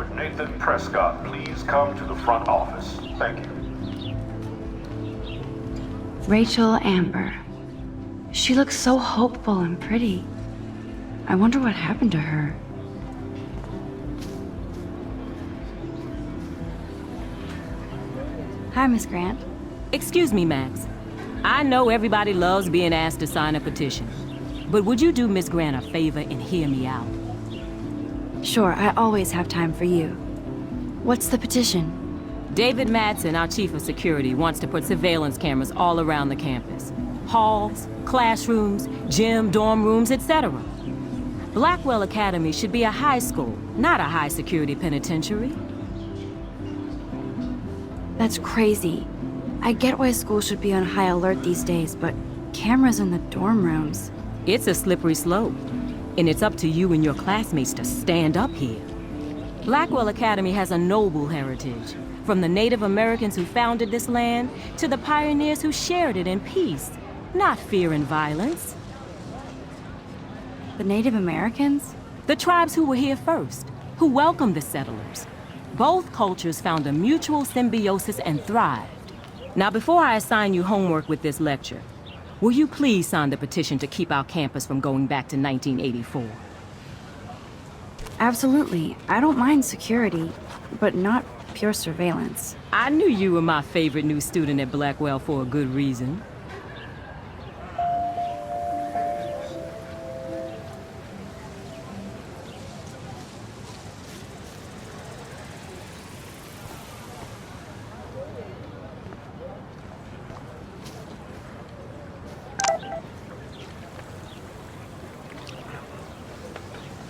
with Nathan Prescott please come to the front office? Thank you. Rachel Amber. She looks so hopeful and pretty. I wonder what happened to her. Hi, Miss Grant. Excuse me, Max. I know everybody loves being asked to sign a petition. But would you do Miss Grant a favor and hear me out? Sure, I always have time for you. What's the petition? David Madsen, our chief of security, wants to put surveillance cameras all around the campus. Halls, classrooms, gym, dorm rooms, etc. Blackwell Academy should be a high school, not a high-security penitentiary. That's crazy. I get why schools should be on high alert these days, but cameras in the dorm rooms... It's a slippery slope, and it's up to you and your classmates to stand up here. Blackwell Academy has a noble heritage, from the Native Americans who founded this land to the pioneers who shared it in peace, not fear and violence. The Native Americans? The tribes who were here first, who welcomed the settlers. Both cultures found a mutual symbiosis and thrived. Now, before I assign you homework with this lecture, will you please sign the petition to keep our campus from going back to 1984? Absolutely. I don't mind security, but not pure surveillance. I knew you were my favorite new student at Blackwell for a good reason.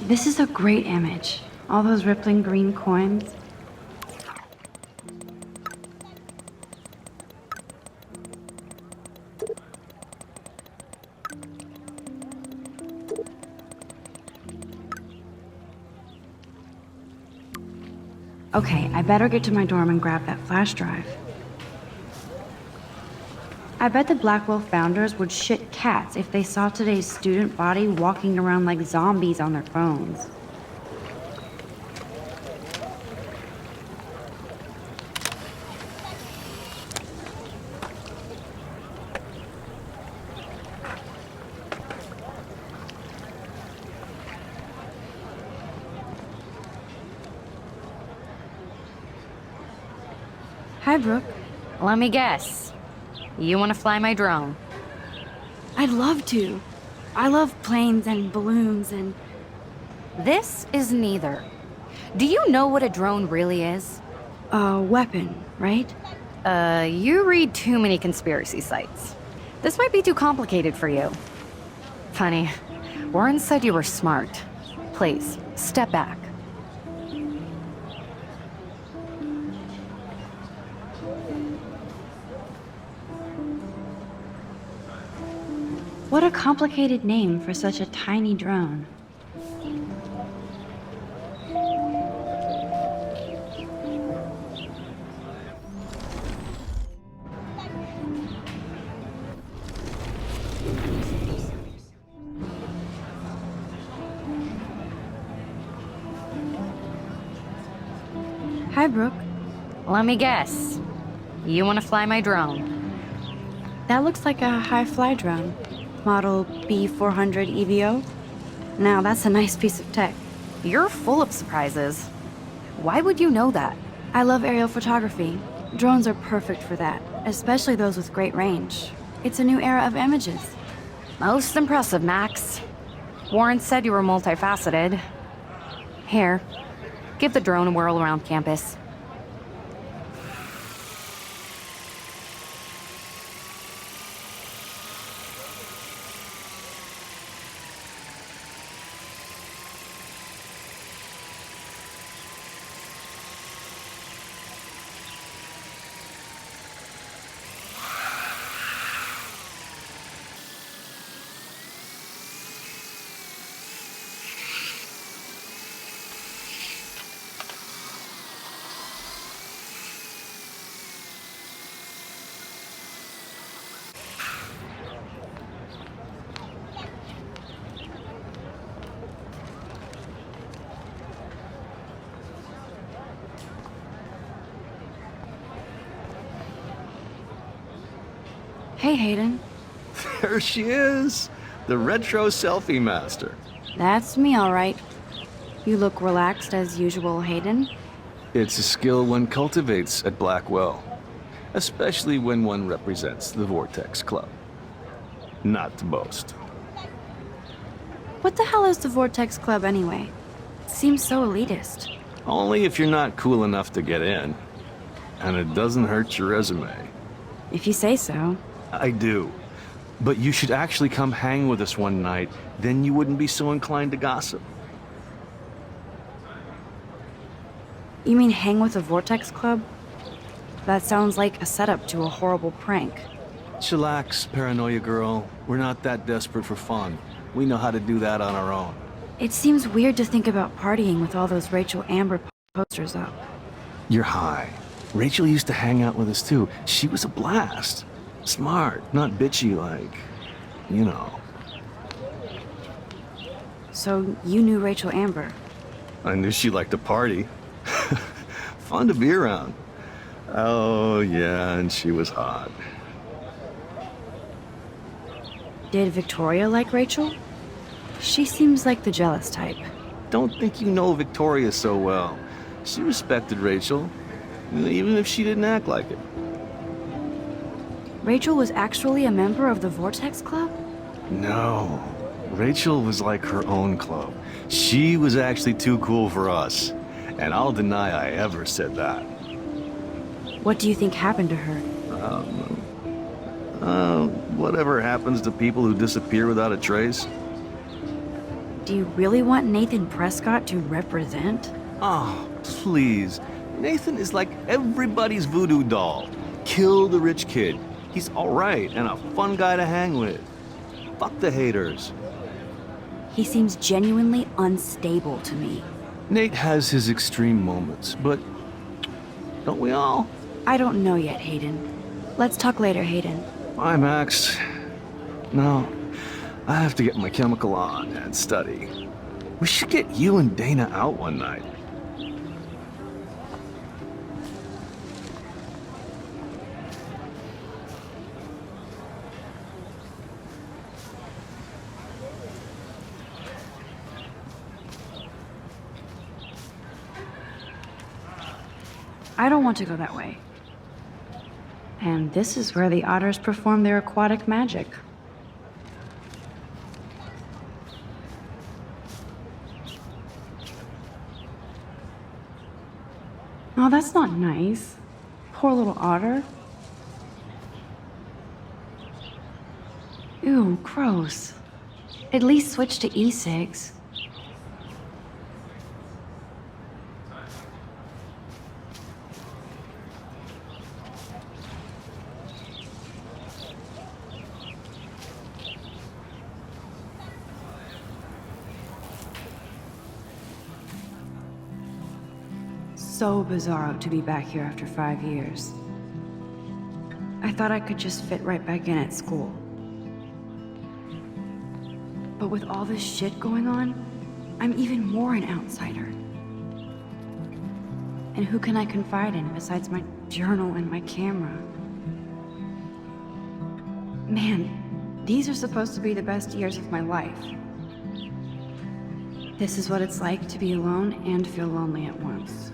This is a great image. All those rippling green coins. Okay, I better get to my dorm and grab that flash drive. I bet the Blackwell founders would shit cats if they saw today's student body walking around like zombies on their phones. Hi, Brooke. Let me guess. You want to fly my drone? I'd love to. I love planes and balloons and... This is neither. Do you know what a drone really is? A weapon, right? You read too many conspiracy sites. This might be too complicated for you. Funny, Warren said you were smart. Please, step back. What a complicated name for such a tiny drone. Hi, Brooke. Let me guess. You want to fly my drone? That looks like a high-fly drone. Model B400 EVO. Now that's a nice piece of tech. You're full of surprises. Why would you know that? I love aerial photography. Drones are perfect for that, especially those with great range. It's a new era of images. Most impressive, Max. Warren said you were multifaceted. Here, give the drone a whirl around campus. Hey, Hayden. There she is, the retro selfie master. That's me, all right. You look relaxed as usual, Hayden. It's a skill one cultivates at Blackwell, especially when one represents the Vortex Club. Not to boast. What the hell is the Vortex Club anyway? Seems so elitist. Only if you're not cool enough to get in. And it doesn't hurt your resume. If you say so. I do. But you should actually come hang with us one night, then you wouldn't be so inclined to gossip. You mean hang with the Vortex Club? That sounds like a setup to a horrible prank. Chillax, paranoia girl. We're not that desperate for fun. We know how to do that on our own. It seems weird to think about partying with all those Rachel Amber posters up. You're high. Rachel used to hang out with us too. She was a blast. Smart, not bitchy like, you know. So you knew Rachel Amber? I knew she liked to party. Fun to be around. Oh, yeah, and she was hot. Did Victoria like Rachel? She seems like the jealous type. Don't think you know Victoria so well. She respected Rachel, even if she didn't act like it. Rachel was actually a member of the Vortex Club? No. Rachel was like her own club. She was actually too cool for us. And I'll deny I ever said that. What do you think happened to her? Whatever happens to people who disappear without a trace. Do you really want Nathan Prescott to represent? Oh, please. Nathan is like everybody's voodoo doll. Kill the rich kid. He's alright and a fun guy to hang with. Fuck the haters. He seems genuinely unstable to me. Nate has his extreme moments, but don't we all? I don't know yet, Hayden. Let's talk later, Hayden. Bye, Max. No, I have to get my chemical on and study. We should get you and Dana out one night. I don't want to go that way. And this is where the otters perform their aquatic magic. Oh, that's not nice. Poor little otter. Ew, gross. At least switch to e-cigs. So bizarro to be back here after 5 years. I thought I could just fit right back in at school. But with all this shit going on, I'm even more an outsider. And who can I confide in besides my journal and my camera? Man, these are supposed to be the best years of my life. This is what it's like to be alone and feel lonely at once.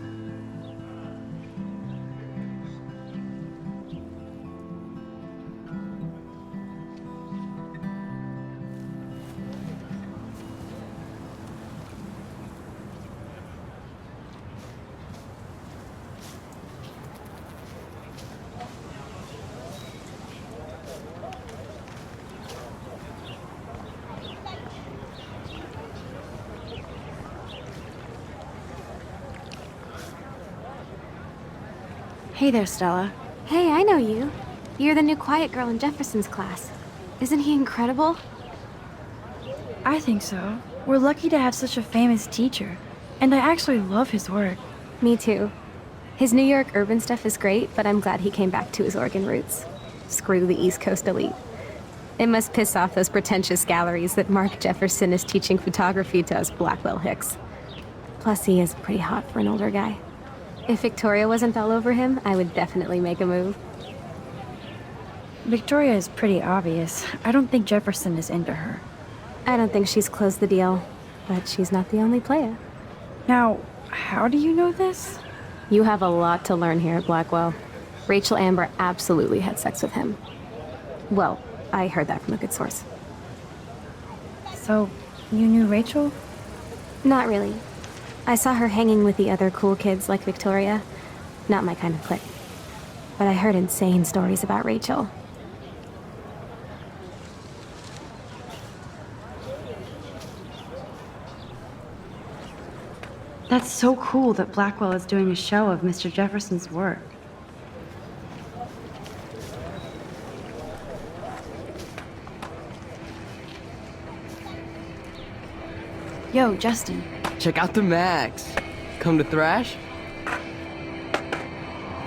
Hey there, Stella. Hey, I know you. You're the new quiet girl in Jefferson's class. Isn't he incredible? I think so. We're lucky to have such a famous teacher. And I actually love his work. Me too. His New York urban stuff is great, but I'm glad he came back to his Oregon roots. Screw the East Coast elite. It must piss off those pretentious galleries that Mark Jefferson is teaching photography to us Blackwell hicks. Plus, he is pretty hot for an older guy. If Victoria wasn't all over him, I would definitely make a move. Victoria is pretty obvious. I don't think Jefferson is into her. I don't think she's closed the deal, but she's not the only player. Now, how do you know this? You have a lot to learn here at Blackwell. Rachel Amber absolutely had sex with him. Well, I heard that from a good source. So, you knew Rachel? Not really. I saw her hanging with the other cool kids like Victoria. Not my kind of clique. But I heard insane stories about Rachel. That's so cool that Blackwell is doing a show of Mr. Jefferson's work. Yo, Justin. Check out the Max. Come to thrash?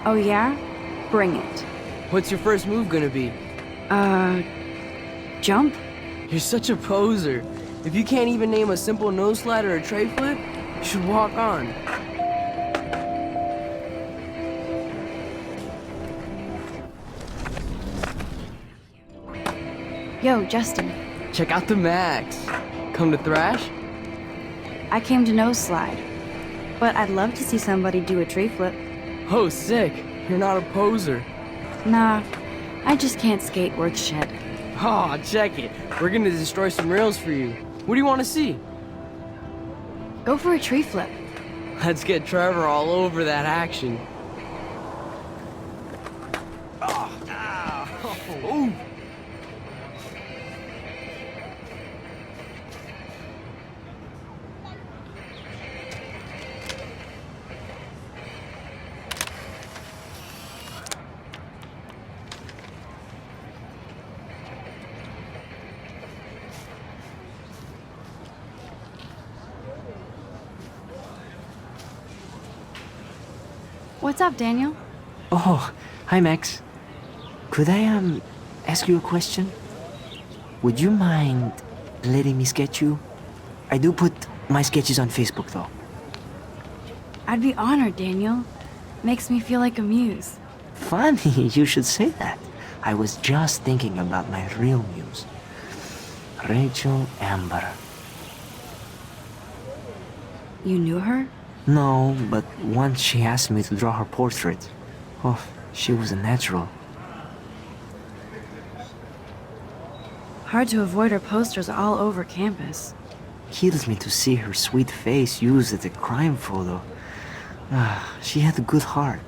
Oh yeah? Bring it. What's your first move gonna be? Jump? You're such a poser. If you can't even name a simple nose slide or a tray flip, you should walk on. Yo, Justin. Check out the Max. Come to thrash? I came to nose slide. But I'd love to see somebody do a tree flip. Oh, sick. You're not a poser. Nah, I just can't skate worth shit. Oh, check it. We're gonna destroy some rails for you. What do you want to see? Go for a tree flip. Let's get Trevor all over that action. Oh. What's up, Daniel? Oh, hi Max. Could I ask you a question? Would you mind letting me sketch you? I do put my sketches on Facebook though. I'd be honored, Daniel. Makes me feel like a muse. Funny, you should say that. I was just thinking about my real muse. Rachel Amber. You knew her? No, but once she asked me to draw her portrait. Oh, she was a natural. Hard to avoid her posters all over campus. Kills me to see her sweet face used as a crime photo. She had a good heart.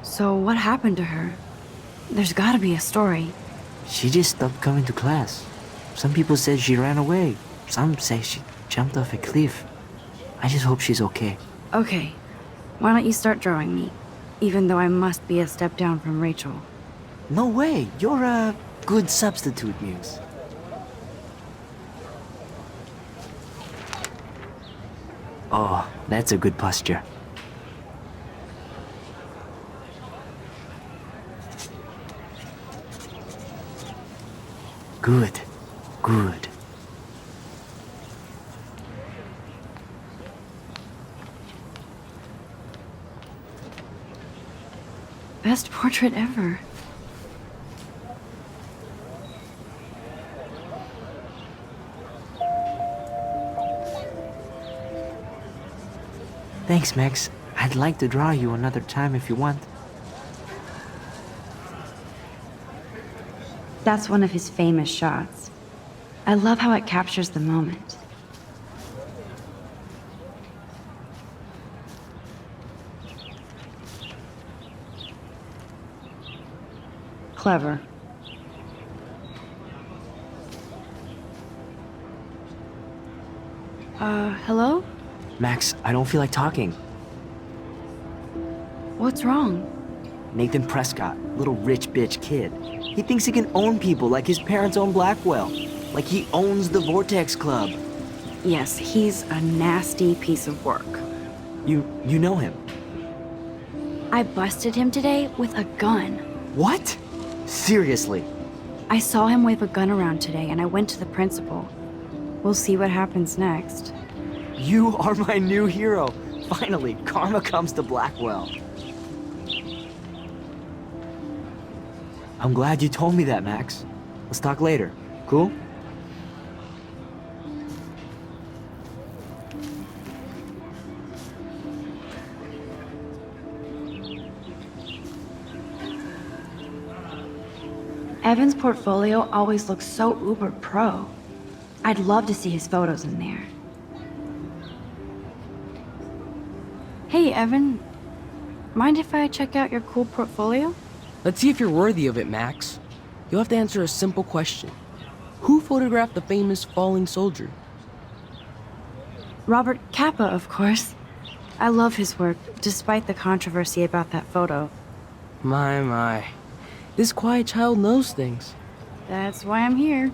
So what happened to her? There's gotta be a story. She just stopped coming to class. Some people said she ran away. Some say she jumped off a cliff. I just hope she's okay. Okay, why don't you start drawing me? Even though I must be a step down from Rachel. No way, you're a good substitute, Muse. Oh, that's a good posture. Good, good. Best portrait ever. Thanks, Max. I'd like to draw you another time if you want. That's one of his famous shots. I love how it captures the moment. Clever. Hello? Max, I don't feel like talking. What's wrong? Nathan Prescott, little rich bitch kid. He thinks he can own people like his parents own Blackwell. Like he owns the Vortex Club. Yes, he's a nasty piece of work. You know him? I busted him today with a gun. What? Seriously? I saw him wave a gun around today and I went to the principal. We'll see what happens next. You are my new hero. Finally, karma comes to Blackwell. I'm glad you told me that, Max. Let's talk later. Cool? Evan's portfolio always looks so uber pro. I'd love to see his photos in there. Hey, Evan. Mind if I check out your cool portfolio? Let's see if you're worthy of it, Max. You'll have to answer a simple question. Who photographed the famous falling soldier? Robert Capa, of course. I love his work, despite the controversy about that photo. My. This quiet child knows things. That's why I'm here.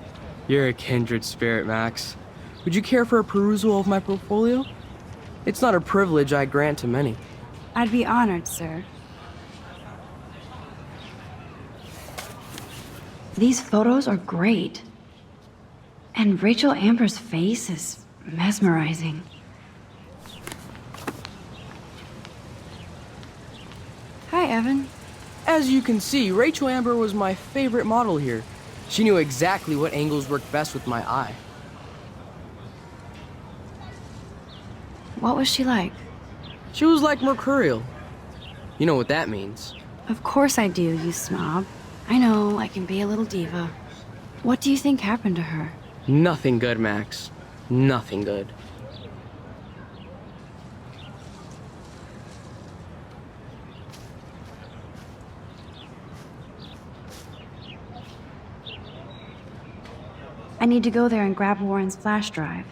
You're a kindred spirit, Max. Would you care for a perusal of my portfolio? It's not a privilege I grant to many. I'd be honored, sir. These photos are great. And Rachel Amber's face is mesmerizing. Hi, Evan. As you can see, Rachel Amber was my favorite model here. She knew exactly what angles worked best with my eye. What was she like? She was like mercurial. You know what that means. Of course I do, you snob. I know, I can be a little diva. What do you think happened to her? Nothing good, Max. Nothing good. I need to go there and grab Warren's flash drive.